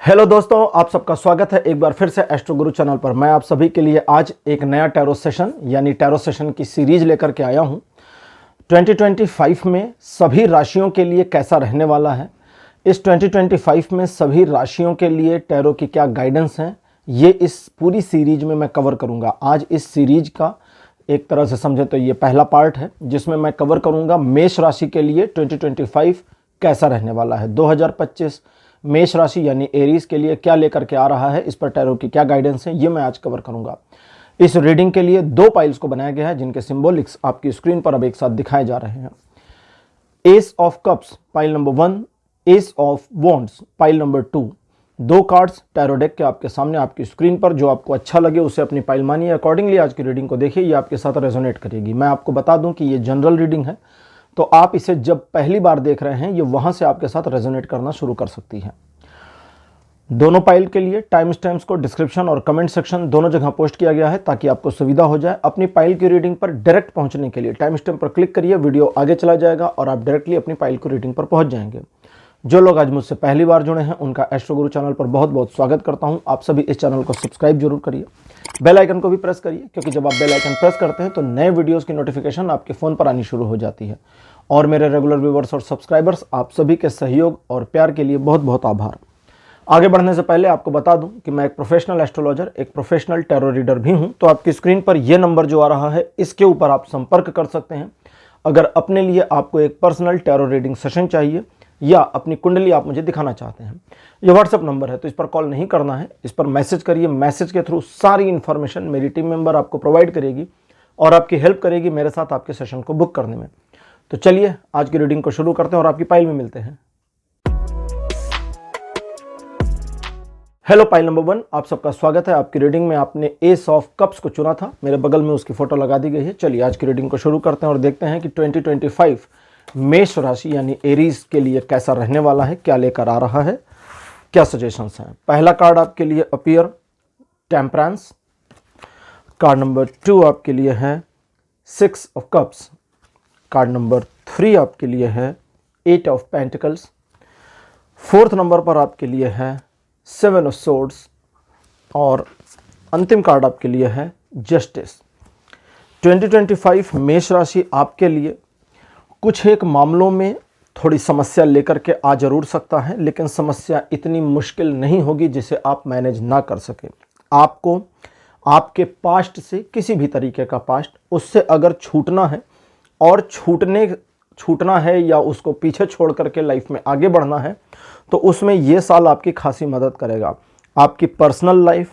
Hello दोस्तों, आप सबका स्वागत है एक बार फिर से एस्ट्रो गुरु चैनल पर। मैं आप सभी के लिए आज एक नया टैरो सेशन यानी टैरो सेशन की सीरीज लेकर के आया हूं। 2025 में सभी राशियों के लिए कैसा रहने वाला है, इस 2025 में सभी राशियों के लिए टैरो की क्या गाइडेंस है, ये इस पूरी सीरीज में मैं कवर करूंगा। आज इस सीरीज का एक तरह से समझे तो ये पहला पार्ट है जिसमें मैं कवर करूंगा मेष राशि के लिए 2025 कैसा रहने वाला है। 2025 मेष राशि यानी एरीज के लिए क्या लेकर के आ रहा है, इस पर टैरो की क्या गाइडेंस है, ये मैं आज कवर करूंगा। इस रीडिंग के लिए दो पाइल्स को बनाया गया है जिनके सिंबॉलिक्स आपकी स्क्रीन पर अब एक साथ दिखाए जा रहे हैं। S of cups pile number 1, S of wands pile number 2। दो कार्ड्स टैरो डेक के आपके सामने आपकी स्क्रीन पर। जो आपको अच्छा लगे उसे अपनी पाइल मानिए, अकॉर्डिंगली आज की रीडिंग को देखिए, ये आपके साथ रेजोनेट करेगी। मैं आपको बता दूं कि ये जनरल रीडिंग है, तो आप इसे जब पहली बार देख रहे हैं ये वहां से आपके साथ रेजोनेट करना शुरू कर सकती है। दोनों पाइल के लिए टाइम स्टैम्प्स को डिस्क्रिप्शन और कमेंट सेक्शन दोनों जगह पोस्ट किया गया है ताकि आपको सुविधा हो जाए। अपनी पाइल की रीडिंग पर डायरेक्ट पहुंचने के लिए टाइम स्टैम्प पर क्लिक करिए, वीडियो आगे चला जाएगा और आप डायरेक्टली अपनी पाइल की रीडिंग पर पहुंच जाएंगे। जो लोग आज मुझसे पहली बार जुड़े हैं उनका एस्ट्रो गुरु चैनल पर बहुत बहुत स्वागत करता हूं। आप सभी इस चैनल को सब्सक्राइब जरूर करिए, बेल आइकन को भी प्रेस करिए, क्योंकि जब आप बेल आइकन प्रेस करते हैं तो नए वीडियोस की नोटिफिकेशन आपके फ़ोन पर आनी शुरू हो जाती है। और मेरे रेगुलर व्यूवर्स और सब्सक्राइबर्स, आप सभी के सहयोग और प्यार के लिए बहुत बहुत आभार। आगे बढ़ने से पहले आपको बता दूं कि मैं एक प्रोफेशनल एस्ट्रोलॉजर, एक प्रोफेशनल टैरो रीडर भी हूं। तो आपकी स्क्रीन पर यह नंबर जो आ रहा है इसके ऊपर आप संपर्क कर सकते हैं। अगर अपने लिए आपको एक पर्सनल टैरो रीडिंग सेशन चाहिए या अपनी कुंडली आप मुझे दिखाना चाहते हैं, यह व्हाट्सएप नंबर है, तो इस पर कॉल नहीं करना है, इस पर मैसेज करिए। मैसेज के थ्रू सारी इन्फॉर्मेशन मेरी टीम मेंबर आपको प्रोवाइड करेगी और आपकी हेल्प करेगी मेरे साथ आपके सेशन को बुक करने में। तो चलिए आज की रीडिंग को शुरू करते हैं और आपकी पाइल में मिलते हैं। हेलो पाइल नंबर 1, आप सबका स्वागत है। आपकी रीडिंग में आपने एस ऑफ कप्स को चुना था, मेरे बगल में उसकी फोटो लगा दी गई है। चलिए आज की रीडिंग को शुरू करते हैं और देखते हैं कि 2025 मेष राशि यानी एरीज के लिए कैसा रहने वाला है, क्या लेकर आ रहा है, क्या सजेशंस हैं। पहला कार्ड आपके लिए अपीयर टेम्परेंस, कार्ड नंबर 2 आपके लिए है 6 ऑफ कप्स, कार्ड नंबर 3 आपके लिए है 8 ऑफ पेंटिकल्स, फोर्थ नंबर पर आपके लिए है 7 ऑफ सोर्ड्स और अंतिम कार्ड आपके लिए है जस्टिस। 2025 मेष राशि आपके लिए कुछ एक मामलों में थोड़ी समस्या लेकर के आ जरूर सकता है, लेकिन समस्या इतनी मुश्किल नहीं होगी जिसे आप मैनेज ना कर सके। आपको आपके पास्ट से, किसी भी तरीके का पास्ट, उससे अगर छूटना है और छूटना है या उसको पीछे छोड़ करके लाइफ में आगे बढ़ना है, तो उसमें ये साल आपकी खासी मदद करेगा। आपकी पर्सनल लाइफ,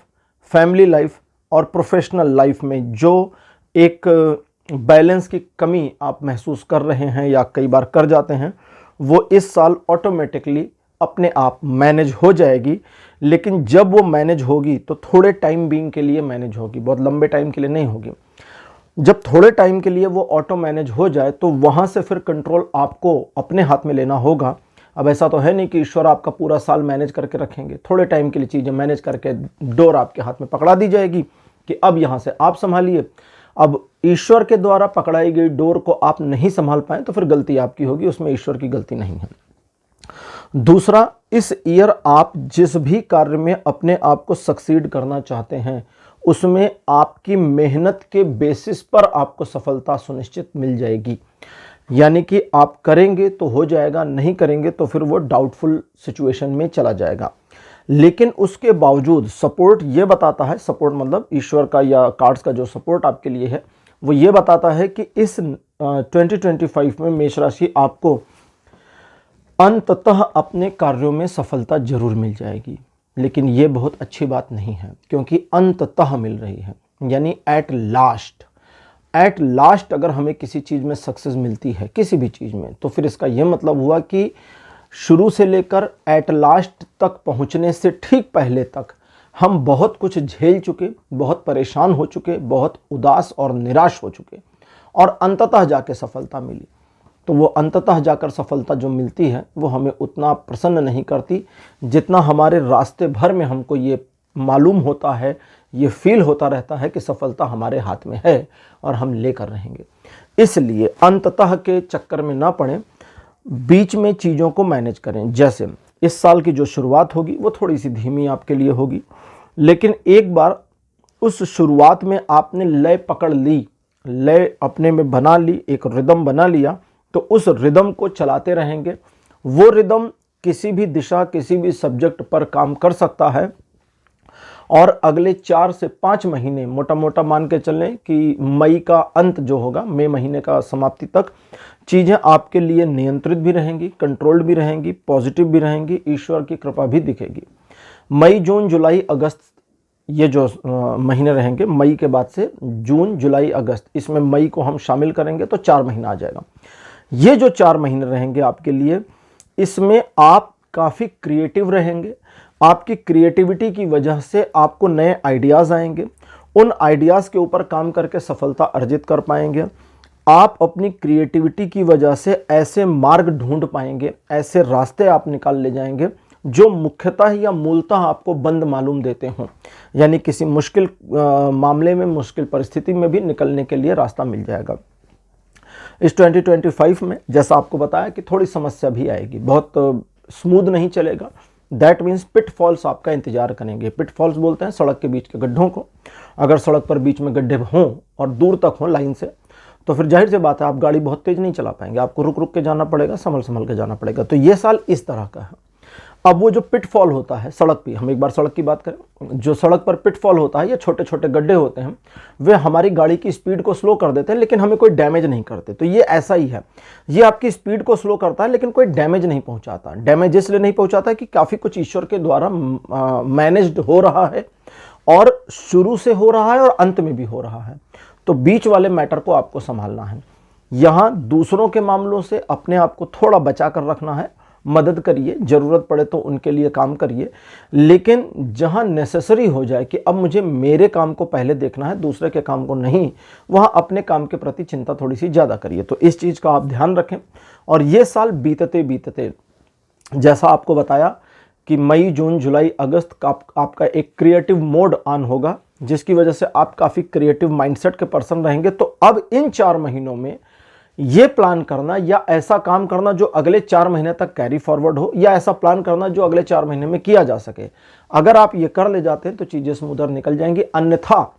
फैमिली लाइफ और प्रोफेशनल लाइफ में जो एक बैलेंस की कमी आप महसूस कर रहे हैं या कई बार कर जाते हैं, वो इस साल ऑटोमेटिकली अपने आप मैनेज हो जाएगी। लेकिन जब वो मैनेज होगी तो थोड़े टाइम बीइंग के लिए मैनेज होगी, बहुत लंबे टाइम के लिए नहीं होगी। जब थोड़े टाइम के लिए वो ऑटो मैनेज हो जाए तो वहाँ से फिर कंट्रोल आपको अपने हाथ में लेना होगा। अब ऐसा तो है नहीं कि ईश्वर आपका पूरा साल मैनेज करके रखेंगे, थोड़े टाइम के लिए चीज़ें मैनेज करके डोर आपके हाथ में पकड़ा दी जाएगी कि अब यहाँ से आप संभालिए। अब ईश्वर के द्वारा पकड़ाई गई डोर को आप नहीं संभाल पाए तो फिर गलती आपकी होगी, उसमें ईश्वर की गलती नहीं है। दूसरा, इस ईयर आप जिस भी कार्य में अपने आप को सक्सीड करना चाहते हैं उसमें आपकी मेहनत के बेसिस पर आपको सफलता सुनिश्चित मिल जाएगी। यानी कि आप करेंगे तो हो जाएगा, नहीं करेंगे तो फिर वो डाउटफुल सिचुएशन में चला जाएगा। लेकिन उसके बावजूद सपोर्ट ये बताता है, सपोर्ट मतलब ईश्वर का या कार्ड्स का जो सपोर्ट आपके लिए है वो ये बताता है कि इस 2025 में मेष राशि आपको अंततः अपने कार्यों में सफलता जरूर मिल जाएगी। लेकिन ये बहुत अच्छी बात नहीं है क्योंकि अंततः मिल रही है, यानी एट लास्ट अगर हमें किसी चीज़ में सक्सेस मिलती है, किसी भी चीज़ में, तो फिर इसका यह मतलब हुआ कि शुरू से लेकर एट लास्ट तक पहुंचने से ठीक पहले तक हम बहुत कुछ झेल चुके, बहुत परेशान हो चुके, बहुत उदास और निराश हो चुके, और अंततः जाके सफलता मिली। तो वो अंततः जाकर सफलता जो मिलती है वो हमें उतना प्रसन्न नहीं करती जितना हमारे रास्ते भर में हमको ये मालूम होता है, ये फील होता रहता है कि सफलता हमारे हाथ में है और हम लेकर रहेंगे। इसलिए अंततः के चक्कर में ना पड़ें, बीच में चीज़ों को मैनेज करें। जैसे इस साल की जो शुरुआत होगी वो थोड़ी सी धीमी आपके लिए होगी, लेकिन एक बार उस शुरुआत में आपने लय पकड़ ली, लय अपने में बना ली, एक रिदम बना लिया, तो उस रिदम को चलाते रहेंगे। वो रिदम किसी भी दिशा, किसी भी सब्जेक्ट पर काम कर सकता है और अगले 4 से 5 महीने मोटा मोटा मान के चलें कि मई का अंत जो होगा, मई महीने का समाप्ति तक चीज़ें आपके लिए नियंत्रित भी रहेंगी, कंट्रोल्ड भी रहेंगी, पॉजिटिव भी रहेंगी, ईश्वर की कृपा भी दिखेगी। मई, जून, जुलाई, अगस्त ये जो महीने रहेंगे, मई के बाद से जून, जुलाई, अगस्त, इसमें मई को हम शामिल करेंगे तो 4 महीना आ जाएगा। ये जो 4 महीने रहेंगे आपके लिए, इसमें आप काफ़ी क्रिएटिव रहेंगे। आपकी क्रिएटिविटी की वजह से आपको नए आइडियाज़ आएंगे, उन आइडियाज़ के ऊपर काम करके सफलता अर्जित कर पाएंगे। आप अपनी क्रिएटिविटी की वजह से ऐसे मार्ग ढूंढ पाएंगे, ऐसे रास्ते आप निकाल ले जाएंगे जो मुख्यतः या मूलतः आपको बंद मालूम देते हों, यानी किसी मुश्किल मामले में, मुश्किल परिस्थिति में भी निकलने के लिए रास्ता मिल जाएगा। इस 2025 में जैसा आपको बताया कि थोड़ी समस्या भी आएगी, बहुत स्मूथ नहीं चलेगा। दैट मीन्स पिटफॉल्स आपका इंतजार करेंगे। पिटफॉल्स बोलते हैं सड़क के बीच के गड्ढों को। अगर सड़क पर बीच में गड्ढे हों और दूर तक हों लाइन से, तो फिर जाहिर सी बात है आप गाड़ी बहुत तेज नहीं चला पाएंगे, आपको रुक रुक के जाना पड़ेगा, संभल संभल के जाना पड़ेगा। तो ये साल इस तरह का है। अब वो जो पिटफॉल होता है सड़क पे, हम एक बार सड़क की बात करें, जो सड़क पर पिटफॉल होता है, ये छोटे छोटे गड्ढे होते हैं, वे हमारी गाड़ी की स्पीड को स्लो कर देते हैं लेकिन हमें कोई डैमेज नहीं करते। तो ये ऐसा ही है, ये आपकी स्पीड को स्लो करता है लेकिन कोई डैमेज नहीं पहुंचाता। डैमेज इसलिए नहीं पहुंचाता कि काफ़ी कुछ ईश्वर के द्वारा मैनेज्ड हो रहा है, और शुरू से हो रहा है और अंत में भी हो रहा है। तो बीच वाले मैटर को आपको संभालना है। यहाँ दूसरों के मामलों से अपने आप को थोड़ा बचा कर रखना है, मदद करिए, ज़रूरत पड़े तो उनके लिए काम करिए, लेकिन जहाँ नेसेसरी हो जाए कि अब मुझे मेरे काम को पहले देखना है, दूसरे के काम को नहीं, वहाँ अपने काम के प्रति चिंता थोड़ी सी ज़्यादा करिए। तो इस चीज़ का आप ध्यान रखें। और ये साल बीतते बीतते, जैसा आपको बताया कि मई, जून, जुलाई, अगस्त का आपका एक क्रिएटिव मोड ऑन होगा, जिसकी वजह से आप काफ़ी क्रिएटिव माइंडसेट के पर्सन रहेंगे। तो अब इन 4 महीनों में ये प्लान करना या ऐसा काम करना जो अगले 4 महीने तक कैरी फॉरवर्ड हो, या ऐसा प्लान करना जो अगले 4 महीने में किया जा सके, अगर आप ये कर ले जाते हैं तो चीज़ें स्मूदर निकल जाएंगी। अन्यथा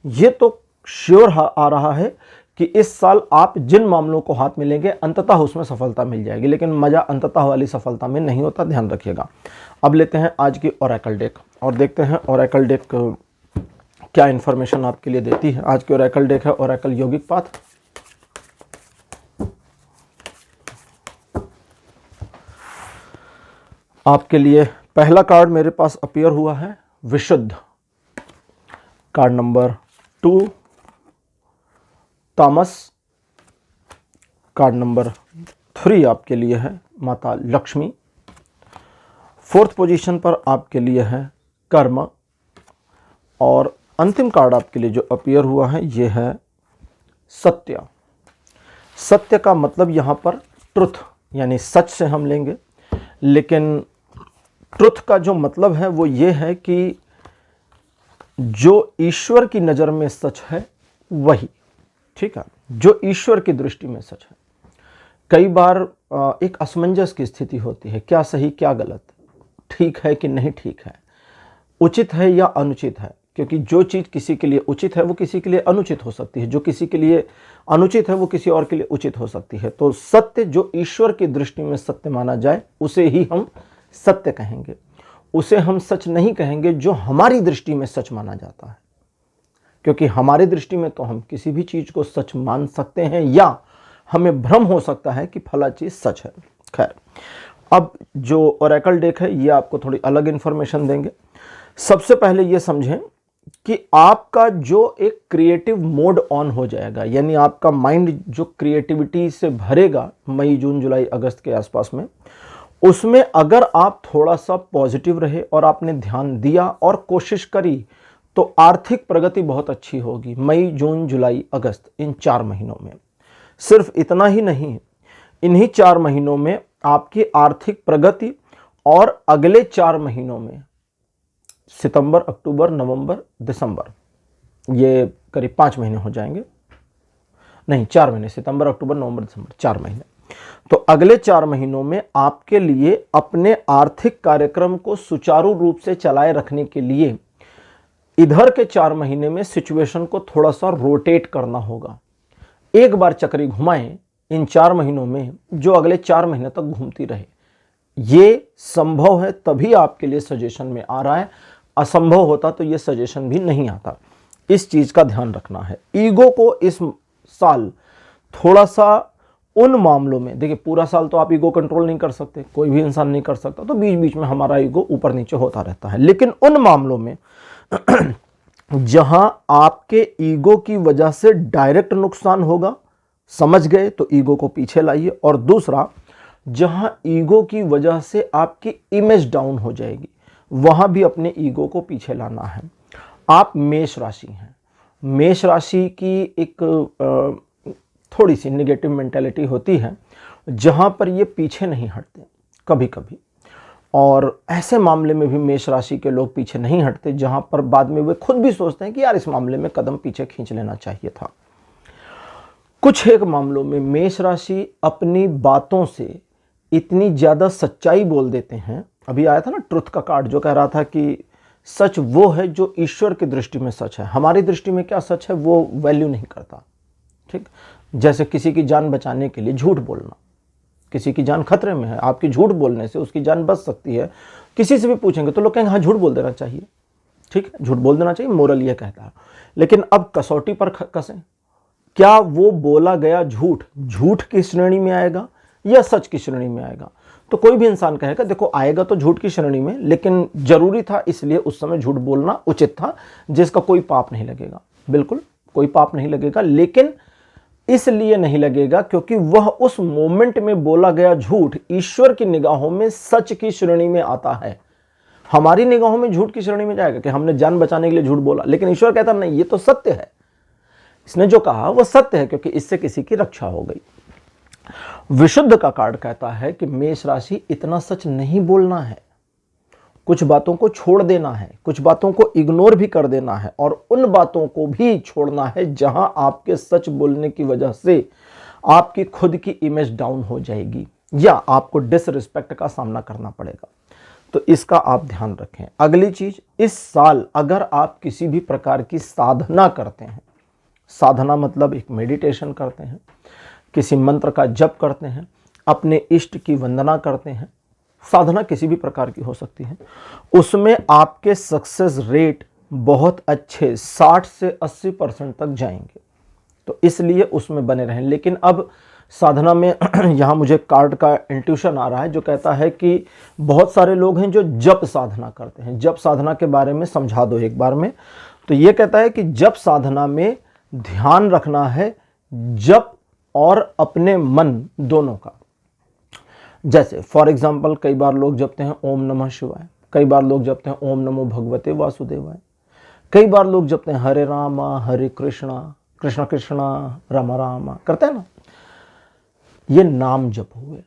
ये तो श्योर आ रहा है कि इस साल आप जिन मामलों को हाथ में लेंगे अंततः उसमें सफलता मिल जाएगी, लेकिन मज़ा अंततः वाली सफलता में नहीं होता, ध्यान रखिएगा। अब लेते हैं आज की ओरेकल डेक और देखते हैं ओरेकल डेक क्या इन्फॉर्मेशन आपके लिए देती है। आज की ओरेकल डेक है ओरेकल यौगिक पाथ। आपके लिए पहला कार्ड मेरे पास अपीयर हुआ है विशुद्ध, कार्ड नंबर 2 तामस, कार्ड नंबर 3 आपके लिए है माता लक्ष्मी, 4th पोजीशन पर आपके लिए है कर्म, और अंतिम कार्ड आपके लिए जो अपीयर हुआ है ये है सत्य। सत्य का मतलब यहाँ पर ट्रुथ यानी सच से हम लेंगे, लेकिन ट्रुथ का जो मतलब है वो ये है कि जो ईश्वर की नज़र में सच है वही, ठीक है, जो ईश्वर की दृष्टि में सच है। कई बार एक असमंजस की स्थिति होती है, क्या सही क्या गलत, ठीक है कि नहीं ठीक है, उचित है या अनुचित है, क्योंकि जो चीज़ किसी के लिए उचित है वो किसी के लिए अनुचित हो सकती है, जो किसी के लिए अनुचित है वो किसी और के लिए उचित हो सकती है। तो सत्य जो ईश्वर की दृष्टि में सत्य माना जाए उसे ही हम सत्य कहेंगे, उसे हम सच नहीं कहेंगे जो हमारी दृष्टि में सच माना जाता है, क्योंकि हमारी दृष्टि में तो हम किसी भी चीज़ को सच मान सकते हैं या हमें भ्रम हो सकता है कि फला चीज़ सच है। खैर, अब जो ओरेकल डेक है ये आपको थोड़ी अलग इन्फॉर्मेशन देंगे। सबसे पहले ये समझें कि आपका जो एक क्रिएटिव मोड ऑन हो जाएगा, यानी आपका माइंड जो क्रिएटिविटी से भरेगा मई, जून, जुलाई, अगस्त के आसपास में, उसमें अगर आप थोड़ा सा पॉजिटिव रहे और आपने ध्यान दिया और कोशिश करी तो आर्थिक प्रगति बहुत अच्छी होगी मई, जून, जुलाई, अगस्त इन 4 महीनों में। सिर्फ इतना ही नहीं, इन्हीं 4 महीनों में आपकी आर्थिक प्रगति और अगले 4 महीनों में सितंबर, अक्टूबर, नवंबर, दिसंबर, ये करीब 5 महीने हो जाएंगे, नहीं 4 महीने, सितंबर, अक्टूबर, नवंबर, दिसंबर, 4 महीने। तो अगले 4 महीनों में आपके लिए अपने आर्थिक कार्यक्रम को सुचारू रूप से चलाए रखने के लिए इधर के 4 महीने में सिचुएशन को थोड़ा सा रोटेट करना होगा। एक बार चक्री घुमाएं इन 4 महीनों में, जो अगले 4 महीने तक घूमती रहे। ये संभव है तभी आपके लिए सजेशन में आ रहा है, असंभव होता तो ये सजेशन भी नहीं आता। इस चीज का ध्यान रखना है। ईगो को इस साल थोड़ा सा उन मामलों में, देखिए पूरा साल तो आप ईगो कंट्रोल नहीं कर सकते, कोई भी इंसान नहीं कर सकता, तो बीच बीच में हमारा ईगो ऊपर नीचे होता रहता है। लेकिन उन मामलों में जहां आपके ईगो की वजह से डायरेक्ट नुकसान होगा, समझ गए, तो ईगो को पीछे लाइए। और दूसरा, जहां ईगो की वजह से आपकी इमेज डाउन हो जाएगी, वहां भी अपने ईगो को पीछे लाना है। आप मेष राशि हैं। मेष राशि की एक थोड़ी सी नेगेटिव मेंटालिटी होती है, जहां पर ये पीछे नहीं हटते कभी कभी, और ऐसे मामले में भी मेष राशि के लोग पीछे नहीं हटते जहां पर बाद में वे खुद भी सोचते हैं कि यार इस मामले में कदम पीछे खींच लेना चाहिए था। कुछ एक मामलों में मेष राशि अपनी बातों से इतनी ज्यादा सच्चाई बोल देते हैं। अभी आया था ना ट्रुथ का कार्ड, जो कह रहा था कि सच वो है जो ईश्वर की दृष्टि में सच है, हमारी दृष्टि में क्या सच है वो वैल्यू नहीं करता। ठीक, जैसे किसी की जान बचाने के लिए झूठ बोलना, किसी की जान खतरे में है, आपकी झूठ बोलने से उसकी जान बच सकती है। किसी से भी पूछेंगे तो लोग कहेंगे हाँ झूठ बोल देना चाहिए, ठीक है, झूठ बोल देना चाहिए, मोरल ये कहता है। लेकिन अब कसौटी पर कसें, क्या वो बोला गया झूठ झूठ की श्रेणी में आएगा या सच की श्रेणी में आएगा? तो कोई भी इंसान कहेगा देखो आएगा तो झूठ की श्रेणी में, लेकिन जरूरी था इसलिए उस समय झूठ बोलना उचित था, जिसका कोई पाप नहीं लगेगा। बिल्कुल कोई पाप नहीं लगेगा, लेकिन इसलिए नहीं लगेगा क्योंकि वह उस मोमेंट में बोला गया झूठ ईश्वर की निगाहों में सच की श्रेणी में आता है। हमारी निगाहों में झूठ की श्रेणी में जाएगा कि हमने जान बचाने के लिए झूठ बोला, लेकिन ईश्वर कहता नहीं, ये तो सत्य है, इसने जो कहा वो सत्य है, क्योंकि इससे किसी की रक्षा हो गई। विशुद्ध का कार्ड कहता है कि मेष राशि इतना सच नहीं बोलना है, कुछ बातों को छोड़ देना है, कुछ बातों को इग्नोर भी कर देना है, और उन बातों को भी छोड़ना है जहां आपके सच बोलने की वजह से आपकी खुद की इमेज डाउन हो जाएगी या आपको डिसरिस्पेक्ट का सामना करना पड़ेगा। तो इसका आप ध्यान रखें। अगली चीज, इस साल अगर आप किसी भी प्रकार की साधना करते हैं, साधना मतलब एक मेडिटेशन करते हैं, किसी मंत्र का जप करते हैं, अपने इष्ट की वंदना करते हैं, साधना किसी भी प्रकार की हो सकती है, उसमें आपके सक्सेस रेट बहुत अच्छे 60 से 80% तक जाएंगे। तो इसलिए उसमें बने रहें। लेकिन अब साधना में यहाँ मुझे कार्ड का इंट्यूशन आ रहा है जो कहता है कि बहुत सारे लोग हैं जो जप साधना करते हैं। जप साधना के बारे में समझा दो एक बार में। तो ये कहता है कि जप साधना में ध्यान रखना है जप और अपने मन दोनों का। जैसे फॉर एग्जाम्पल कई बार लोग जपते हैं ओम नमः शिवाय, कई बार लोग जपते हैं ओम नमो भगवते वासुदेवाय, कई बार लोग जपते हैं हरे रामा हरे कृष्णा कृष्णा कृष्णा रामा रामा, करते हैं ना। ये नाम जप हुए।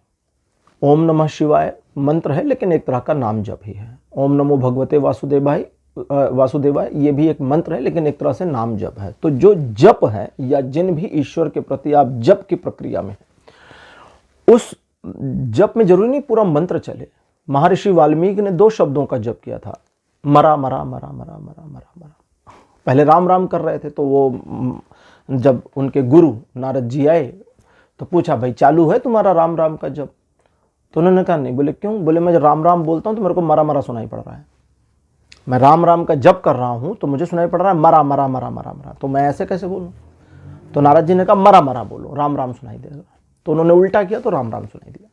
ओम नमः शिवाय मंत्र है लेकिन एक तरह का नाम जप ही है। ओम नमो भगवते वासुदेवाय ये भी एक मंत्र है लेकिन एक तरह से नाम जप है। तो जो जप है या जिन भी ईश्वर के प्रति आप जप की प्रक्रिया में, उस जप में जरूरी नहीं पूरा मंत्र चले। महर्षि वाल्मीकि ने 2 शब्दों का जप किया था, मरा मरा मरा मरा मरा मरा मरा। पहले राम राम कर रहे थे, तो वो जब उनके गुरु नारद जी आए तो पूछा भाई चालू है तुम्हारा राम राम का जप? तो उन्होंने कहा नहीं। बोले क्यों? बोले मैं जब राम राम बोलता हूं तो मेरे को मरा मरा सुनाई पड़ रहा है। मैं राम राम का जप कर रहा हूं तो मुझे सुनाई पड़ रहा है मरा मरा मरा मरा मरा, तो मैं ऐसे कैसे बोलूं? तो नारद जी ने कहा मरा मरा बोलो, राम राम सुनाई देगा। तो उन्होंने उल्टा किया तो राम राम सुनाई दिया।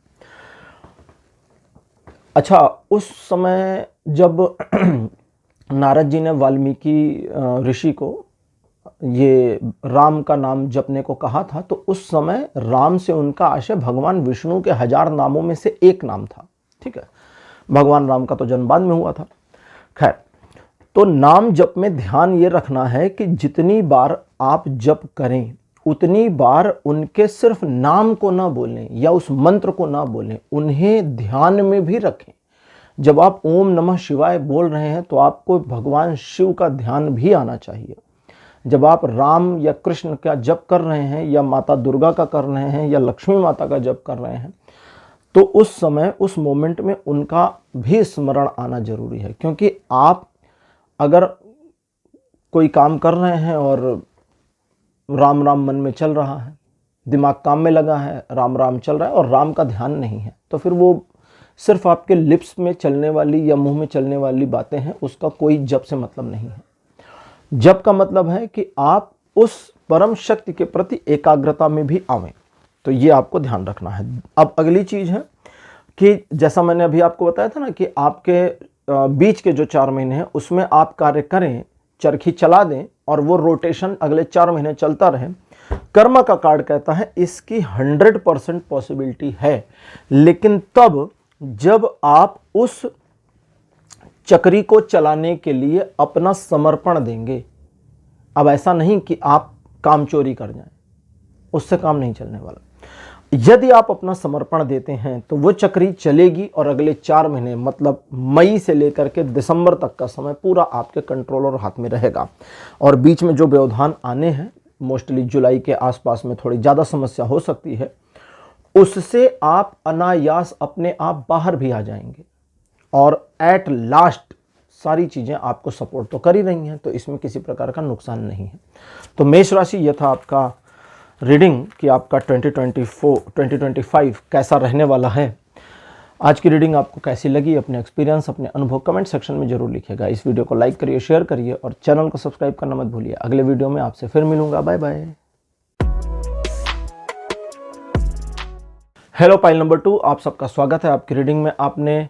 अच्छा, उस समय जब नारद जी ने वाल्मीकि ऋषि को ये राम का नाम जपने को कहा था, तो उस समय राम से उनका आशय भगवान विष्णु के 1000 नामों में से एक नाम था। ठीक है, भगवान राम का तो जन्म बाद में हुआ था। खैर, तो नाम जप में ध्यान ये रखना है कि जितनी बार आप जप करें उतनी बार उनके सिर्फ नाम को ना बोलें या उस मंत्र को ना बोलें, उन्हें ध्यान में भी रखें। जब आप ओम नमः शिवाय बोल रहे हैं तो आपको भगवान शिव का ध्यान भी आना चाहिए। जब आप राम या कृष्ण का जप कर रहे हैं या माता दुर्गा का कर रहे हैं या लक्ष्मी माता का जप कर रहे हैं, तो उस समय उस मोमेंट में उनका भी स्मरण आना जरूरी है। क्योंकि आप अगर कोई काम कर रहे हैं और राम राम मन में चल रहा है, दिमाग काम में लगा है, राम राम चल रहा है और राम का ध्यान नहीं है, तो फिर वो सिर्फ आपके लिप्स में चलने वाली या मुंह में चलने वाली बातें हैं, उसका कोई जप से मतलब नहीं है। जप का मतलब है कि आप उस परम शक्ति के प्रति एकाग्रता में भी आवें। तो ये आपको ध्यान रखना है। अब अगली चीज है कि जैसा मैंने अभी आपको बताया था ना कि आपके बीच के जो 4 महीने हैं उसमें आप कार्य करें, चरखी चला दें और वो रोटेशन अगले 4 महीने चलता रहे। कर्म का कार्ड कहता है इसकी 100% पॉसिबिलिटी है, लेकिन तब जब आप उस चक्री को चलाने के लिए अपना समर्पण देंगे। अब ऐसा नहीं कि आप काम चोरी कर जाएं, उससे काम नहीं चलने वाला। यदि आप अपना समर्पण देते हैं तो वो चक्री चलेगी और अगले 4 महीने मतलब मई से लेकर के दिसंबर तक का समय पूरा आपके कंट्रोल और हाथ में रहेगा। और बीच में जो व्यवधान आने हैं, मोस्टली जुलाई के आसपास में थोड़ी ज़्यादा समस्या हो सकती है, उससे आप अनायास अपने आप बाहर भी आ जाएंगे और एट लास्ट सारी चीज़ें आपको सपोर्ट तो कर ही रही हैं, तो इसमें किसी प्रकार का नुकसान नहीं है। तो मेष राशि, यह था आपका रीडिंग कि आपका 2025 कैसा रहने वाला है। आज की रीडिंग आपको कैसी लगी, अपने एक्सपीरियंस, अपने अनुभव कमेंट सेक्शन में जरूर लिखिएगा। इस वीडियो को लाइक करिए, शेयर करिए और चैनल को सब्सक्राइब करना मत भूलिए। अगले वीडियो में आपसे फिर मिलूंगा। Bye bye. हेलो पाइल नंबर 2, आप सबका स्वागत है। आपकी रीडिंग में आपने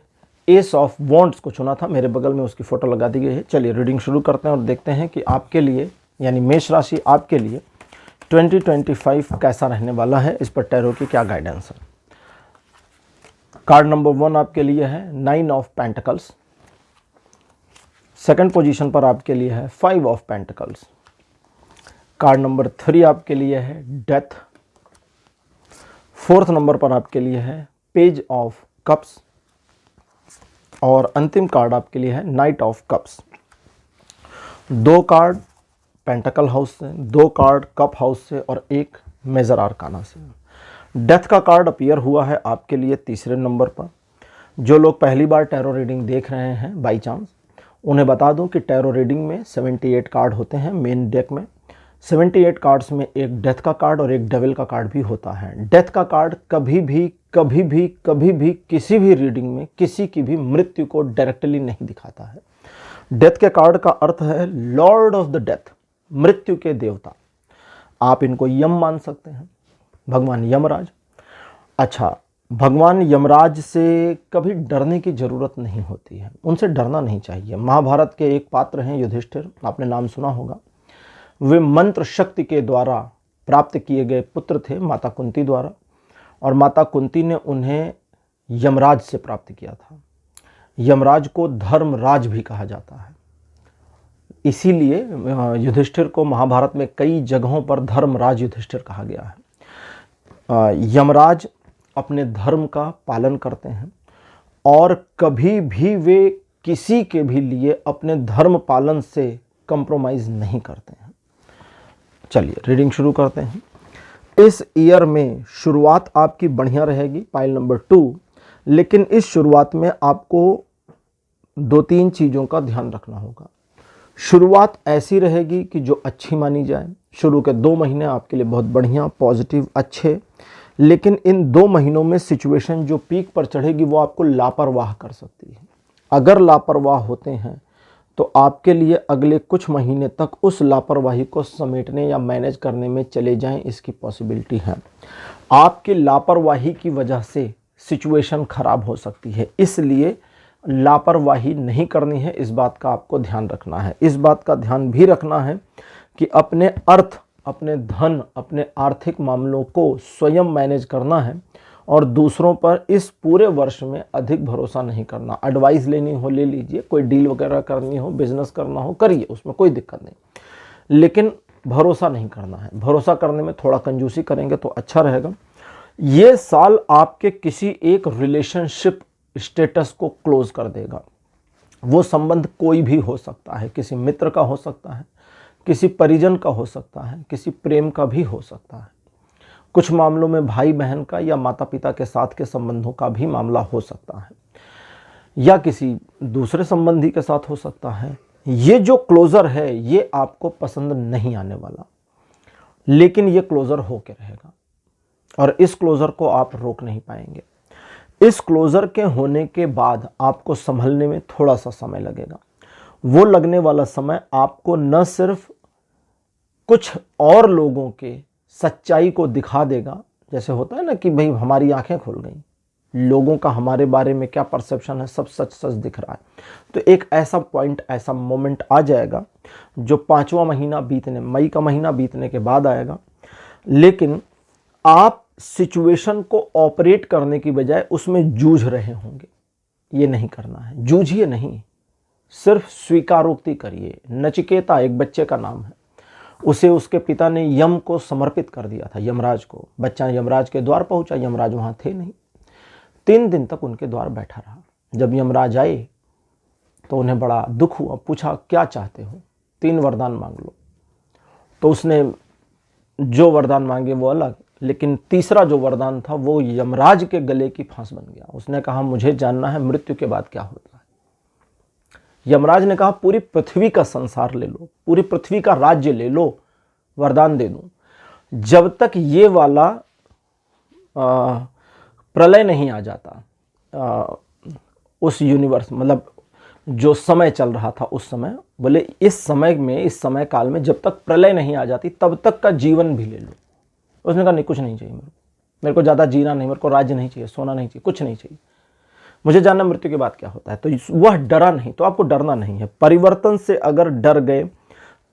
एस ऑफ वॉन्ड्स को चुना था, मेरे बगल में उसकी फोटो लगा दी गई है। चलिए रीडिंग शुरू करते हैं और देखते हैं कि आपके लिए यानी मेष राशि आपके लिए 2025 कैसा रहने वाला है। इस पर टैरो की क्या गाइडेंस है। कार्ड नंबर 1 आपके लिए है 9 ऑफ पेंटिकल्स। सेकंड पोजीशन पर आपके लिए है 5 ऑफ पेंटिकल्स। कार्ड नंबर 3 आपके लिए है डेथ। फोर्थ नंबर पर आपके लिए है पेज ऑफ कप्स और अंतिम कार्ड आपके लिए है night of cups. 2 card pentacle house से, 2 कार्ड कप हाउस से और 1 मेजर आर्काना से। डेथ का कार्ड अपीयर हुआ है आपके लिए तीसरे नंबर पर। जो लोग पहली बार टैरो रीडिंग देख रहे हैं बाई चांस, उन्हें बता दूं कि टैरो रीडिंग में 78 कार्ड होते हैं मेन डेक में। 78 कार्ड्स में एक डेथ का कार्ड और एक डेविल का कार्ड भी होता है। डेथ का कार्ड कभी भी किसी भी रीडिंग में किसी की भी मृत्यु को डायरेक्टली नहीं दिखाता है। डेथ के कार्ड का अर्थ है लॉर्ड ऑफ द डेथ, मृत्यु के देवता। आप इनको यम मान सकते हैं, भगवान यमराज। अच्छा, भगवान यमराज से कभी डरने की जरूरत नहीं होती है, उनसे डरना नहीं चाहिए। महाभारत के एक पात्र हैं युधिष्ठिर, आपने नाम सुना होगा। वे मंत्र शक्ति के द्वारा प्राप्त किए गए पुत्र थे माता कुंती द्वारा, और माता कुंती ने उन्हें यमराज से प्राप्त किया था। यमराज को धर्मराज भी कहा जाता है, इसीलिए युधिष्ठिर को महाभारत में कई जगहों पर धर्मराज युधिष्ठिर कहा गया है। यमराज अपने धर्म का पालन करते हैं और कभी भी वे किसी के भी लिए अपने धर्म पालन से कंप्रोमाइज नहीं करते हैं। चलिए रीडिंग शुरू करते हैं। इस ईयर में शुरुआत आपकी बढ़िया रहेगी पाइल नंबर 2, लेकिन इस शुरुआत में आपको 2-3 चीज़ों का ध्यान रखना होगा। शुरुआत ऐसी रहेगी कि जो अच्छी मानी जाए। शुरू के 2 महीने आपके लिए बहुत बढ़िया, पॉजिटिव, अच्छे, लेकिन इन 2 महीनों में सिचुएशन जो पीक पर चढ़ेगी वो आपको लापरवाह कर सकती है। अगर लापरवाह होते हैं तो आपके लिए अगले कुछ महीने तक उस लापरवाही को समेटने या मैनेज करने में चले जाएं, इसकी पॉसिबिलिटी है। आपकी लापरवाही की वजह से सिचुएशन खराब हो सकती है, इसलिए लापरवाही नहीं करनी है। इस बात का आपको ध्यान रखना है। इस बात का ध्यान भी रखना है कि अपने अर्थ, अपने धन, अपने आर्थिक मामलों को स्वयं मैनेज करना है और दूसरों पर इस पूरे वर्ष में अधिक भरोसा नहीं करना। एडवाइस लेनी हो ले लीजिए, कोई डील वगैरह करनी हो, बिजनेस करना हो करिए, उसमें कोई दिक्कत नहीं, लेकिन भरोसा नहीं करना है। भरोसा करने में थोड़ा कंजूसी करेंगे तो अच्छा रहेगा। ये साल आपके किसी एक रिलेशनशिप स्टेटस को क्लोज कर देगा। वो संबंध कोई भी हो सकता है, किसी मित्र का हो सकता है, किसी परिजन का हो सकता है, किसी प्रेम का भी हो सकता है। कुछ मामलों में भाई बहन का या माता पिता के साथ के संबंधों का भी मामला हो सकता है, या किसी दूसरे संबंधी के साथ हो सकता है। ये जो क्लोजर है ये आपको पसंद नहीं आने वाला, लेकिन ये क्लोजर होके रहेगा और इस क्लोजर को आप रोक नहीं पाएंगे। इस क्लोजर के होने के बाद आपको संभलने में थोड़ा सा समय लगेगा। वो लगने वाला समय आपको न सिर्फ कुछ और लोगों के सच्चाई को दिखा देगा, जैसे होता है ना कि भाई हमारी आंखें खुल गई, लोगों का हमारे बारे में क्या परसेप्शन है सब सच सच दिख रहा है। तो एक ऐसा पॉइंट, ऐसा मोमेंट आ जाएगा जो 5वां महीना बीतने, मई का महीना बीतने के बाद आएगा। लेकिन आप सिचुएशन को ऑपरेट करने की बजाय उसमें जूझ रहे होंगे। ये नहीं करना है, जूझिए नहीं, सिर्फ स्वीकारोक्ति करिए। नचिकेता एक बच्चे का नाम है, उसे उसके पिता ने यम को समर्पित कर दिया था, यमराज को। बच्चा यमराज के द्वार पहुंचा, यमराज वहां थे नहीं। 3 दिन तक उनके द्वार बैठा रहा। जब यमराज आए तो उन्हें बड़ा दुख हुआ, पूछा क्या चाहते हो? 3 वरदान मांग लो। तो उसने जो वरदान मांगे वो अलग, लेकिन तीसरा जो वरदान था वो यमराज के गले की फांस बन गया। उसने कहा मुझे जानना है मृत्यु के बाद क्या होता है। यमराज ने कहा पूरी पृथ्वी का संसार ले लो, पूरी पृथ्वी का राज्य ले लो, वरदान दे दूं। जब तक ये वाला प्रलय नहीं आ जाता, उस यूनिवर्स मतलब जो समय चल रहा था उस समय, बोले इस समय में, इस समय काल में जब तक प्रलय नहीं आ जाती तब तक का जीवन भी ले लो। उसने कहा नहीं, कुछ नहीं चाहिए मेरे को ज़्यादा जीना नहीं, मेरे को राज्य नहीं चाहिए, सोना नहीं चाहिए, कुछ नहीं चाहिए, मुझे जानना मृत्यु के बाद क्या होता है। तो वह डरा नहीं। तो आपको डरना नहीं है। परिवर्तन से अगर डर गए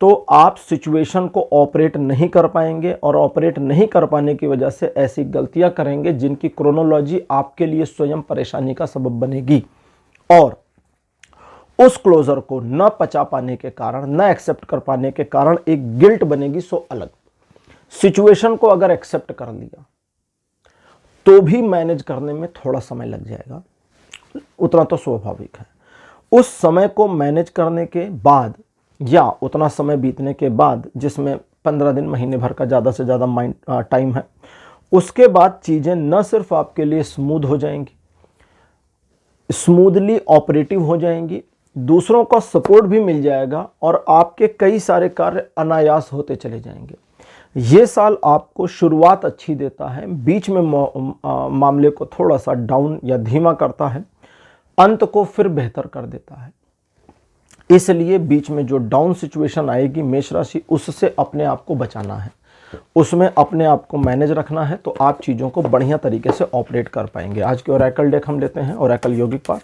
तो आप सिचुएशन को ऑपरेट नहीं कर पाएंगे, और ऑपरेट नहीं कर पाने की वजह से ऐसी गलतियां करेंगे जिनकी क्रोनोलॉजी आपके लिए स्वयं परेशानी का सबब बनेगी, और उस क्लोजर को न पचा पाने के कारण, न एक्सेप्ट कर पाने के कारण एक गिल्ट बनेगी, सो अलग। सिचुएशन को अगर एक्सेप्ट कर लिया तो भी मैनेज करने में थोड़ा समय लग जाएगा, उतना तो स्वाभाविक है। उस समय को मैनेज करने के बाद, या उतना समय बीतने के बाद जिसमें 15 दिन, महीने भर का ज़्यादा से ज़्यादा टाइम है, उसके बाद चीज़ें न सिर्फ आपके लिए स्मूथ हो जाएंगी, स्मूथली ऑपरेटिव हो जाएंगी, दूसरों का सपोर्ट भी मिल जाएगा, और आपके कई सारे कार्य अनायास होते चले जाएंगे। ये साल आपको शुरुआत अच्छी देता है, बीच में मामले को थोड़ा सा डाउन या धीमा करता है, अंत को फिर बेहतर कर देता है। इसलिए बीच में जो डाउन सिचुएशन आएगी मेष राशि, उससे अपने आप को बचाना है, उसमें अपने आप को मैनेज रखना है, तो आप चीज़ों को बढ़िया तरीके से ऑपरेट कर पाएंगे। आज के ओरेकल डेक हम लेते हैं, ओरेकल यौगिक पाठ,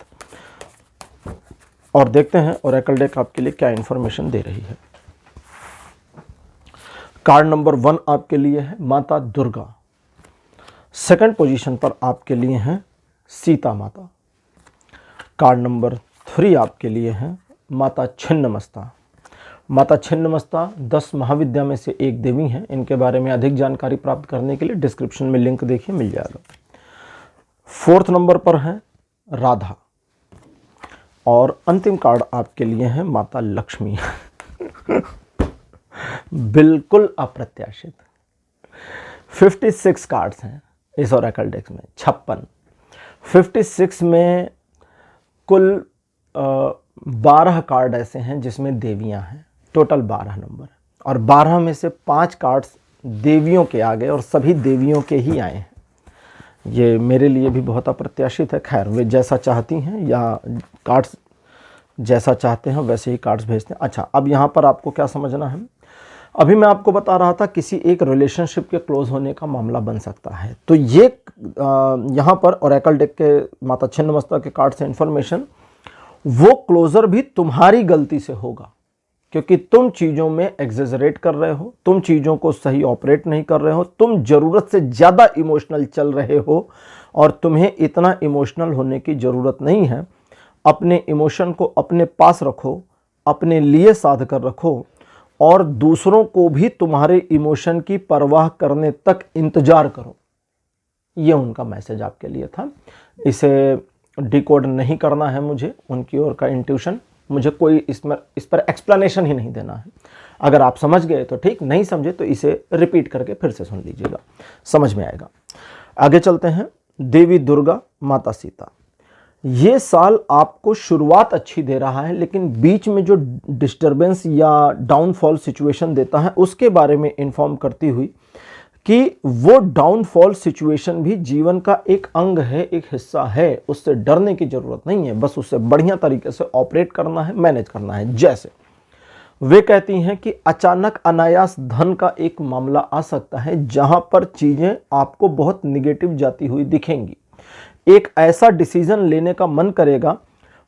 और देखते हैं ओरेकल डेक आपके लिए क्या इन्फॉर्मेशन दे रही है। कार्ड नंबर 1 आपके लिए है माता दुर्गा। सेकंड पोजीशन पर आपके लिए हैं सीता माता। कार्ड नंबर 3 आपके लिए है माता छिन्नमस्ता। माता छिन्नमस्ता 10 महाविद्या में से एक देवी हैं। इनके बारे में अधिक जानकारी प्राप्त करने के लिए डिस्क्रिप्शन में लिंक देखिए, मिल जाएगा। 4th नंबर पर है राधा, और अंतिम कार्ड आपके लिए है माता लक्ष्मी। बिल्कुल अप्रत्याशित 56 कार्ड्स हैं इस ओरेकल डेक में, 56 में कुल 12 कार्ड ऐसे हैं जिसमें देवियां हैं, टोटल 12 नंबर, और 12 में से 5 कार्ड्स देवियों के आ गए, और सभी देवियों के ही आए हैं। ये मेरे लिए भी बहुत अप्रत्याशित है। खैर, वे जैसा चाहती हैं, या कार्ड्स जैसा चाहते हैं वैसे ही कार्ड्स भेजते हैं। अच्छा, अब यहाँ पर आपको क्या समझना है, अभी मैं आपको बता रहा था किसी एक रिलेशनशिप के क्लोज होने का मामला बन सकता है। तो ये यहाँ पर ओरेकल डेक के माता छिन्नमस्ता के कार्ड से इन्फॉर्मेशन, वो क्लोजर भी तुम्हारी गलती से होगा, क्योंकि तुम चीज़ों में एग्जेजरेट कर रहे हो, तुम चीज़ों को सही ऑपरेट नहीं कर रहे हो, तुम ज़रूरत से ज़्यादा इमोशनल चल रहे हो, और तुम्हें इतना इमोशनल होने की ज़रूरत नहीं है। अपने इमोशन को अपने पास रखो, अपने लिए साध कर रखो, और दूसरों को भी तुम्हारे इमोशन की परवाह करने तक इंतजार करो। ये उनका मैसेज आपके लिए था। इसे डिकोड नहीं करना है मुझे, उनकी ओर का इंट्यूशन, मुझे कोई इस पर एक्सप्लेनेशन ही नहीं देना है। अगर आप समझ गए तो ठीक, नहीं समझे तो इसे रिपीट करके फिर से सुन लीजिएगा, समझ में आएगा। आगे चलते हैं। देवी दुर्गा, माता सीता, ये साल आपको शुरुआत अच्छी दे रहा है, लेकिन बीच में जो डिस्टरबेंस या डाउनफॉल सिचुएशन देता है उसके बारे में इन्फॉर्म करती हुई कि वो डाउनफॉल सिचुएशन भी जीवन का एक अंग है, एक हिस्सा है, उससे डरने की जरूरत नहीं है, बस उससे बढ़िया तरीके से ऑपरेट करना है, मैनेज करना है। जैसे वे कहती हैं कि अचानक अनायास धन का एक मामला आ सकता है जहां पर चीजें आपको बहुत निगेटिव जाती हुई दिखेंगी। एक ऐसा डिसीजन लेने का मन करेगा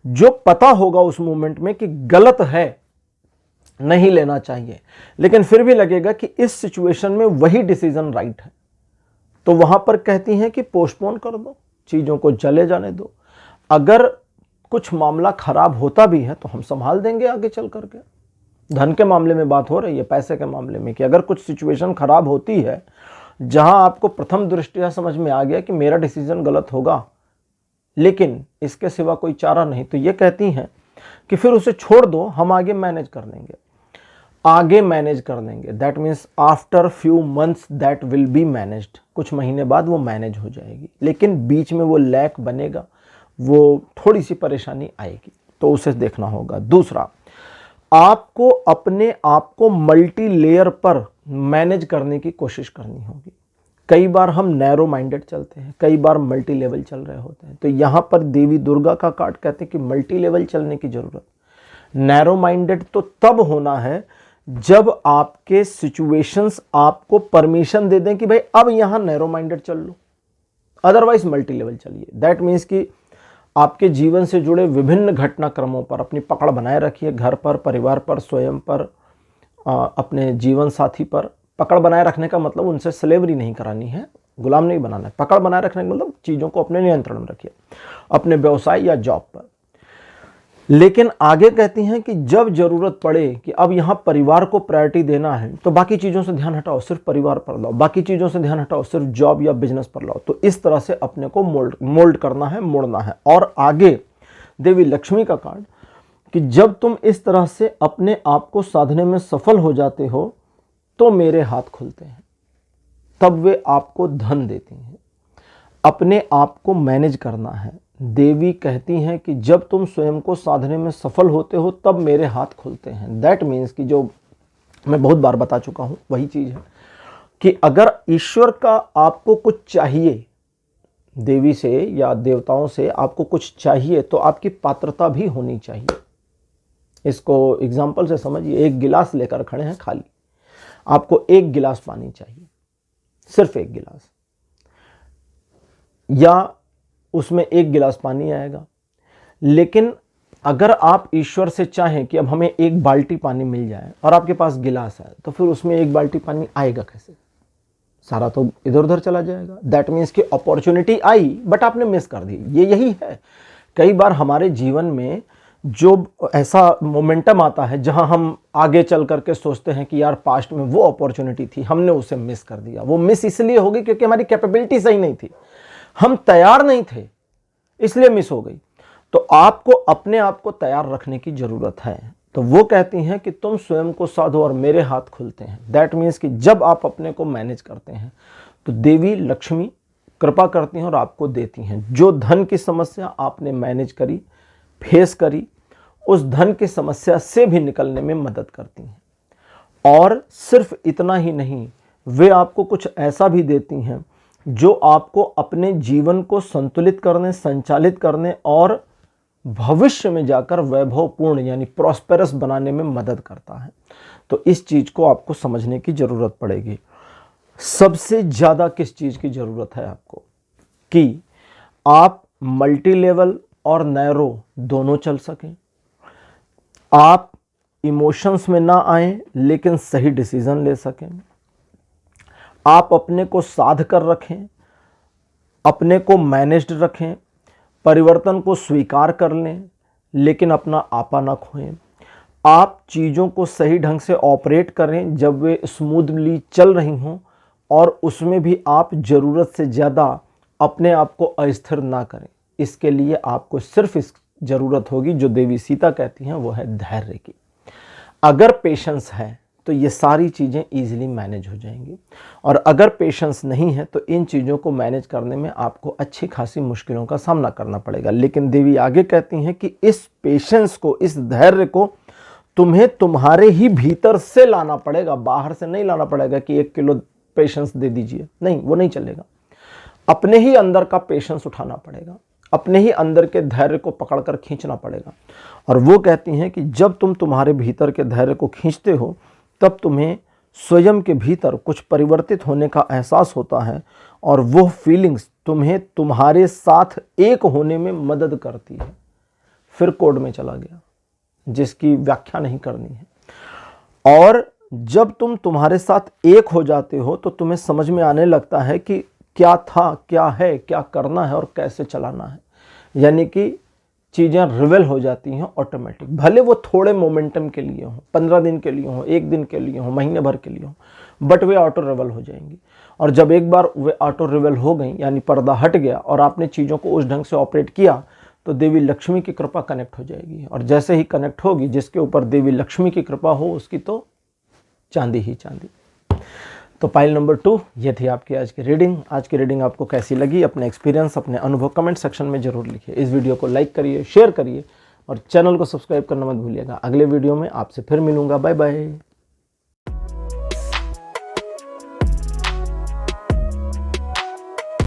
जो पता होगा उस मोमेंट में कि गलत है, नहीं लेना चाहिए, लेकिन फिर भी लगेगा कि इस सिचुएशन में वही डिसीजन राइट है। तो वहां पर कहती हैं कि पोस्टपोन कर दो, चीजों को चले जाने दो। अगर कुछ मामला खराब होता भी है तो हम संभाल देंगे आगे चल करके। धन के मामले में बात हो रही है, पैसे के मामले में, कि अगर कुछ सिचुएशन खराब होती है जहां आपको प्रथम दृष्टया समझ में आ गया कि मेरा डिसीजन गलत होगा, लेकिन इसके सिवा कोई चारा नहीं, तो ये कहती हैं कि फिर उसे छोड़ दो, हम आगे मैनेज कर लेंगे, आगे मैनेज कर लेंगे। That means after few months that will be managed, कुछ महीने बाद वो मैनेज हो जाएगी, लेकिन बीच में वो लैक बनेगा, वो थोड़ी सी परेशानी आएगी, तो उसे देखना होगा। दूसरा, आपको अपने आप को मल्टी लेयर पर मैनेज करने की कोशिश करनी होगी। कई बार हम नैरो माइंडेड चलते हैं, कई बार मल्टी लेवल चल रहे होते हैं, तो यहां पर देवी दुर्गा का कार्ड कहते हैं कि मल्टी लेवल चलने की जरूरत। नैरो माइंडेड तो तब होना है जब आपके सिचुएशंस आपको परमिशन दे दें कि भाई अब यहां नैरो माइंडेड चल लो, अदरवाइज मल्टी लेवल चलिए। दैट मीन्स कि आपके जीवन से जुड़े विभिन्न घटनाक्रमों पर अपनी पकड़ बनाए रखिए, घर पर, परिवार पर, स्वयं पर, अपने जीवन साथी पर। पकड़ बनाए रखने का मतलब उनसे स्लेवरी नहीं करानी है, गुलाम नहीं बनाना है। पकड़ बनाए रखने का मतलब चीज़ों को अपने नियंत्रण में रखिए, अपने व्यवसाय या जॉब पर। लेकिन आगे कहती हैं कि जब जरूरत पड़े कि अब यहाँ परिवार को प्रायोरिटी देना है, तो बाकी चीज़ों से ध्यान हटाओ, सिर्फ परिवार पर लाओ, बाकी चीज़ों से ध्यान हटाओ, सिर्फ जॉब या बिजनेस पर लाओ। तो इस तरह से अपने को मोल्ड करना है, मोड़ना है। और आगे देवी लक्ष्मी का कार्ड कि जब तुम इस तरह से अपने आप को साधने में सफल हो जाते हो तो मेरे हाथ खुलते हैं, तब वे आपको धन देती हैं। अपने आप को मैनेज करना है। देवी कहती हैं कि जब तुम स्वयं को साधने में सफल होते हो तब मेरे हाथ खुलते हैं। दैट मीन्स कि जो मैं बहुत बार बता चुका हूं वही चीज है कि अगर ईश्वर का आपको कुछ चाहिए, देवी से या देवताओं से आपको कुछ चाहिए, तो आपकी पात्रता भी होनी चाहिए। इसको एग्जाम्पल से समझिए, एक गिलास लेकर खड़े हैं खाली, आपको एक गिलास पानी चाहिए, सिर्फ एक गिलास, या उसमें एक गिलास पानी आएगा। लेकिन अगर आप ईश्वर से चाहें कि अब हमें एक बाल्टी पानी मिल जाए और आपके पास गिलास है, तो फिर उसमें एक बाल्टी पानी आएगा कैसे? सारा तो इधर उधर चला जाएगा। दैट मीन्स कि अपॉर्चुनिटी आई बट आपने मिस कर दी। ये यही है, कई बार हमारे जीवन में जो ऐसा मोमेंटम आता है जहां हम आगे चल करके सोचते हैं कि यार पास्ट में वो अपॉर्चुनिटी थी, हमने उसे मिस कर दिया। वो मिस इसलिए हो गई क्योंकि हमारी कैपेबिलिटी सही नहीं थी, हम तैयार नहीं थे, इसलिए मिस हो गई। तो आपको अपने आप को तैयार रखने की जरूरत है। तो वो कहती हैं कि तुम स्वयं को साधो और मेरे हाथ खुलते हैं। दैट मीन्स कि जब आप अपने को मैनेज करते हैं तो देवी लक्ष्मी कृपा करती हैं और आपको देती हैं। जो धन की समस्या आपने मैनेज करी, फेस करी, उस धन की समस्या से भी निकलने में मदद करती हैं। और सिर्फ इतना ही नहीं, वे आपको कुछ ऐसा भी देती हैं जो आपको अपने जीवन को संतुलित करने, संचालित करने और भविष्य में जाकर वैभवपूर्ण यानी प्रॉस्पेरस बनाने में मदद करता है। तो इस चीज को आपको समझने की जरूरत पड़ेगी। सबसे ज्यादा किस चीज की जरूरत है आपको? कि आप मल्टी लेवल और नैरो दोनों चल सकें, आप इमोशंस में ना आए लेकिन सही डिसीजन ले सकें, आप अपने को साध कर रखें, अपने को मैनेज्ड रखें, परिवर्तन को स्वीकार कर लें लेकिन अपना आपा ना खोएं, आप चीज़ों को सही ढंग से ऑपरेट करें जब वे स्मूथली चल रही हों, और उसमें भी आप ज़रूरत से ज़्यादा अपने आप को अस्थिर ना करें। इसके लिए आपको सिर्फ इस ज़रूरत होगी जो देवी सीता कहती हैं, वो है धैर्य की। अगर पेशेंस है तो ये सारी चीज़ें ईजिली मैनेज हो जाएंगी। और अगर पेशेंस नहीं है तो इन चीज़ों को मैनेज करने में आपको अच्छी खासी मुश्किलों का सामना करना पड़ेगा। लेकिन देवी आगे कहती हैं कि इस पेशेंस को, इस धैर्य को तुम्हें तुम्हारे ही भीतर से लाना पड़ेगा, बाहर से नहीं लाना पड़ेगा कि 1 किलो पेशेंस दे दीजिए, नहीं, वो नहीं चलेगा। अपने ही अंदर का पेशेंस उठाना पड़ेगा, अपने ही अंदर के धैर्य को पकड़कर खींचना पड़ेगा। और वो कहती हैं कि जब तुम तुम्हारे भीतर के धैर्य को खींचते हो तब तुम्हें स्वयं के भीतर कुछ परिवर्तित होने का एहसास होता है और वो फीलिंग्स तुम्हें तुम्हारे साथ एक होने में मदद करती है। फिर कोड में चला गया जिसकी व्याख्या नहीं करनी है। और जब तुम तुम्हारे साथ एक हो जाते हो तो तुम्हें समझ में आने लगता है कि क्या था, क्या है, क्या करना है और कैसे चलाना है। यानी कि चीज़ें रिवेल हो जाती हैं ऑटोमेटिक, भले वो थोड़े मोमेंटम के लिए हो, 15 दिन के लिए हो, 1 दिन के लिए हो, महीने भर के लिए हो, बट वे ऑटो रिवेल हो जाएंगी। और जब एक बार वे ऑटो रिवेल हो गई, यानी पर्दा हट गया और आपने चीज़ों को उस ढंग से ऑपरेट किया, तो देवी लक्ष्मी की कृपा कनेक्ट हो जाएगी। और जैसे ही कनेक्ट होगी, जिसके ऊपर देवी लक्ष्मी की कृपा हो उसकी तो चांदी ही चांदी। तो पाइल नंबर 2 ये थी आपकी आज की रीडिंग। आज की रीडिंग आपको कैसी लगी, अपने एक्सपीरियंस, अपने अनुभव कमेंट सेक्शन में जरूर लिखिए। इस वीडियो को लाइक करिए, शेयर करिए और चैनल को सब्सक्राइब करना मत भूलिएगा। अगले वीडियो में आपसे फिर मिलूंगा। Bye bye.